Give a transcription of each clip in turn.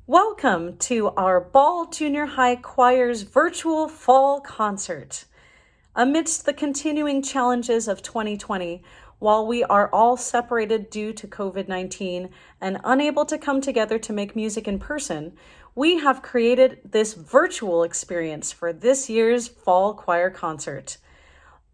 Welcome to our Ball Junior High Choir's virtual fall concert. Amidst the continuing challenges of 2020, while we are all separated due to COVID-19 and unable to come together to make music in person, we have created this virtual experience for this year's fall choir concert.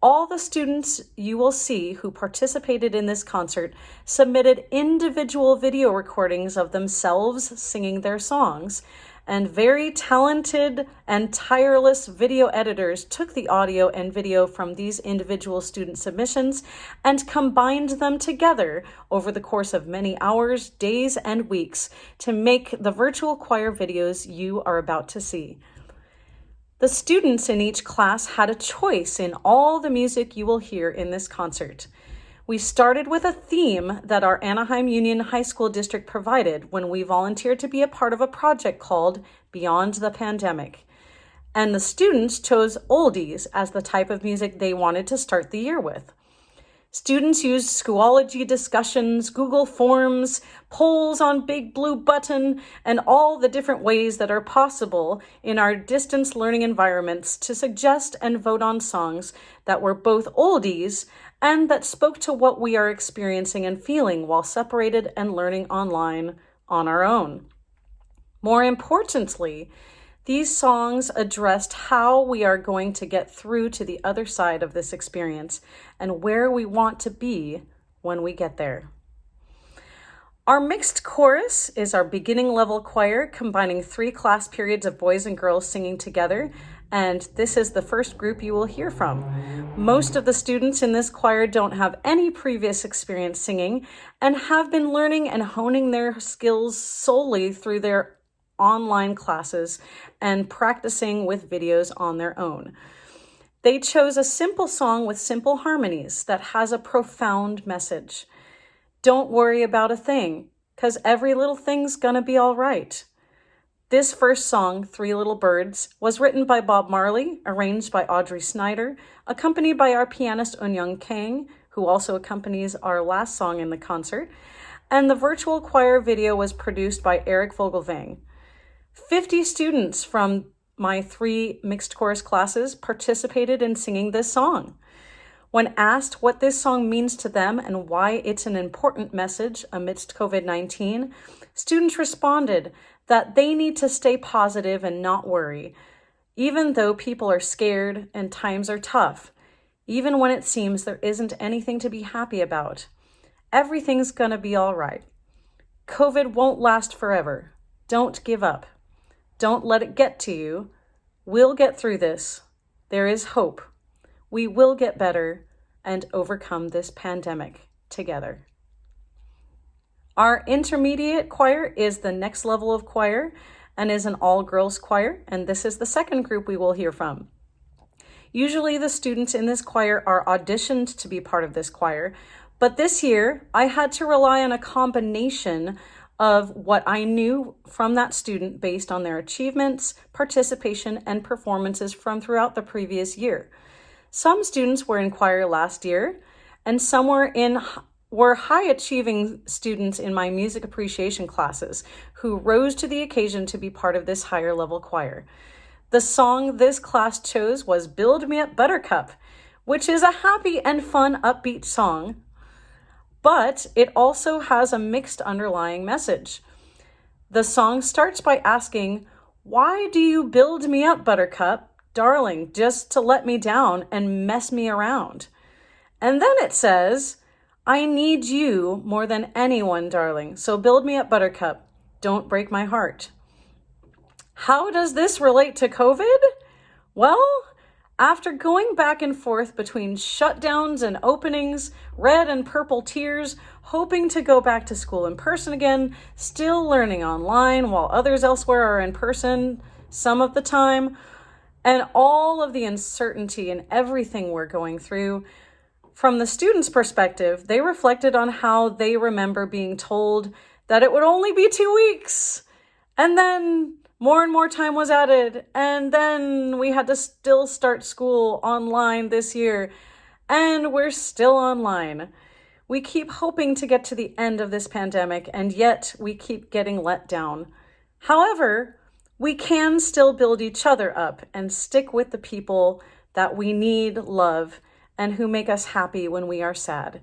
All the students you will see who participated in this concert submitted individual video recordings of themselves singing their songs, and very talented and tireless video editors took the audio and video from these individual student submissions and combined them together over the course of many hours, days, and weeks to make the virtual choir videos you are about to see. The students in each class had a choice in all the music you will hear in this concert. We started with a theme that our Anaheim Union High School District provided when we volunteered to be a part of a project called Beyond the Pandemic. And the students chose oldies as the type of music they wanted to start the year with. Students used Schoology discussions, Google Forms, polls on Big Blue Button, and all the different ways that are possible in our distance learning environments to suggest and vote on songs that were both oldies and that spoke to what we are experiencing and feeling while separated and learning online on our own. More importantly, these songs addressed how we are going to get through to the other side of this experience and where we want to be when we get there. Our mixed chorus is our beginning level choir combining 3 class periods of boys and girls singing together, and this is the first group you will hear from. Most of the students in this choir don't have any previous experience singing and have been learning and honing their skills solely through their online classes and practicing with videos on their own. They chose a simple song with simple harmonies that has a profound message. Don't worry about a thing, 'cause every little thing's gonna be all right. This first song, 3 Little Birds, was written by Bob Marley, arranged by Audrey Snyder, accompanied by our pianist Eunyoung Kang, who also accompanies our last song in the concert, and the virtual choir video was produced by Eric Vogelvang. 50 students from my 3 mixed chorus classes participated in singing this song. When asked what this song means to them and why it's an important message amidst COVID-19, students responded that they need to stay positive and not worry, even though people are scared and times are tough, even when it seems there isn't anything to be happy about. Everything's gonna be all right. COVID won't last forever. Don't give up. Don't let it get to you. We'll get through this. There is hope. We will get better and overcome this pandemic together. Our intermediate choir is the next level of choir and is an all-girls choir, and this is the second group we will hear from. Usually the students in this choir are auditioned to be part of this choir, but this year I had to rely on a combination of what I knew from that student based on their achievements, participation, and performances from throughout the previous year. Some students were in choir last year, and some were high-achieving students in my music appreciation classes who rose to the occasion to be part of this higher-level choir. The song this class chose was Build Me Up Buttercup, which is a happy and fun upbeat song, but it also has a mixed underlying message. The song starts by asking, "Why do you build me up, Buttercup, darling, just to let me down and mess me around?" And then it says, "I need you more than anyone, darling, so build me up, Buttercup, don't break my heart." How does this relate to COVID? Well, after going back and forth between shutdowns and openings, red and purple tears, hoping to go back to school in person again, still learning online while others elsewhere are in person some of the time, and all of the uncertainty and everything we're going through, from the students' perspective, they reflected on how they remember being told that it would only be 2 weeks, and then more and more time was added, and then we had to still start school online this year, and we're still online. We keep hoping to get to the end of this pandemic, and yet we keep getting let down. However, we can still build each other up and stick with the people that we need, love, and who make us happy when we are sad.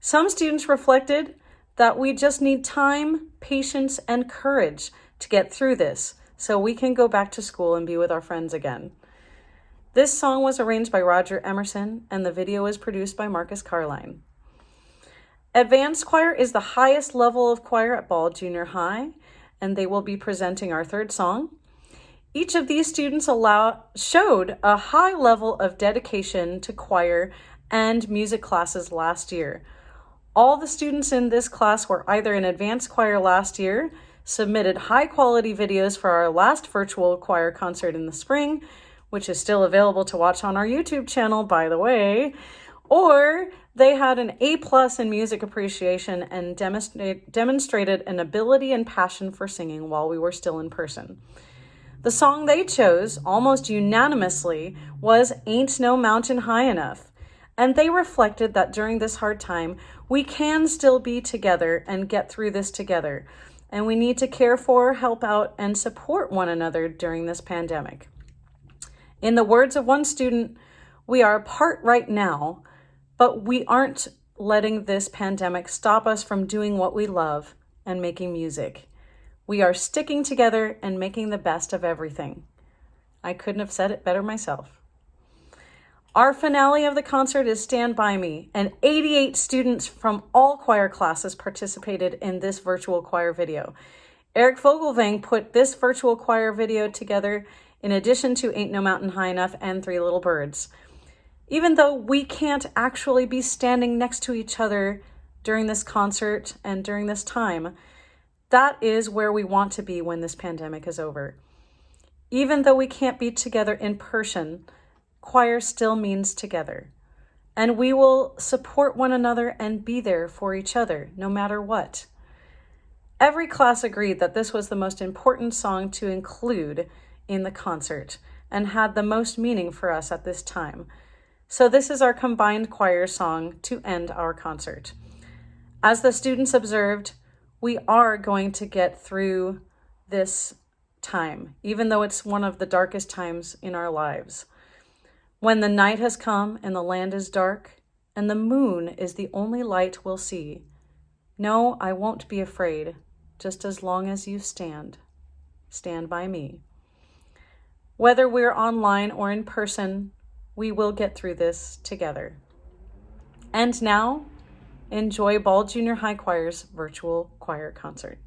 Some students reflected that we just need time, patience, and courage to get through this so we can go back to school and be with our friends again. This song was arranged by Roger Emerson, and the video was produced by Marcus Carline. Advanced choir is the highest level of choir at Ball Junior High, and they will be presenting our third song. Each of these students showed a high level of dedication to choir and music classes last year. All the students in this class were either in advanced choir last year, submitted high-quality videos for our last virtual choir concert in the spring, which is still available to watch on our YouTube channel, by the way, or they had an A+ in music appreciation and demonstrated an ability and passion for singing while we were still in person. The song they chose, almost unanimously, was Ain't No Mountain High Enough, and they reflected that during this hard time, we can still be together and get through this together, and we need to care for, help out, and support one another during this pandemic. In the words of one student, we are apart right now, but we aren't letting this pandemic stop us from doing what we love and making music. We are sticking together and making the best of everything. I couldn't have said it better myself. Our finale of the concert is Stand By Me, and 88 students from all choir classes participated in this virtual choir video. Eric Vogelvang put this virtual choir video together in addition to Ain't No Mountain High Enough and Three Little Birds. Even though we can't actually be standing next to each other during this concert and during this time, that is where we want to be when this pandemic is over. Even though we can't be together in person, choir still means together. And we will support one another and be there for each other, no matter what. Every class agreed that this was the most important song to include in the concert and had the most meaning for us at this time. So this is our combined choir song to end our concert. As the students observed, we are going to get through this time, even though it's one of the darkest times in our lives. When the night has come and the land is dark and the moon is the only light we'll see, no, I won't be afraid, just as long as you stand by me. Whether we're online or in person, we will get through this together. And now, enjoy Ball Junior High Choir's virtual choir concert.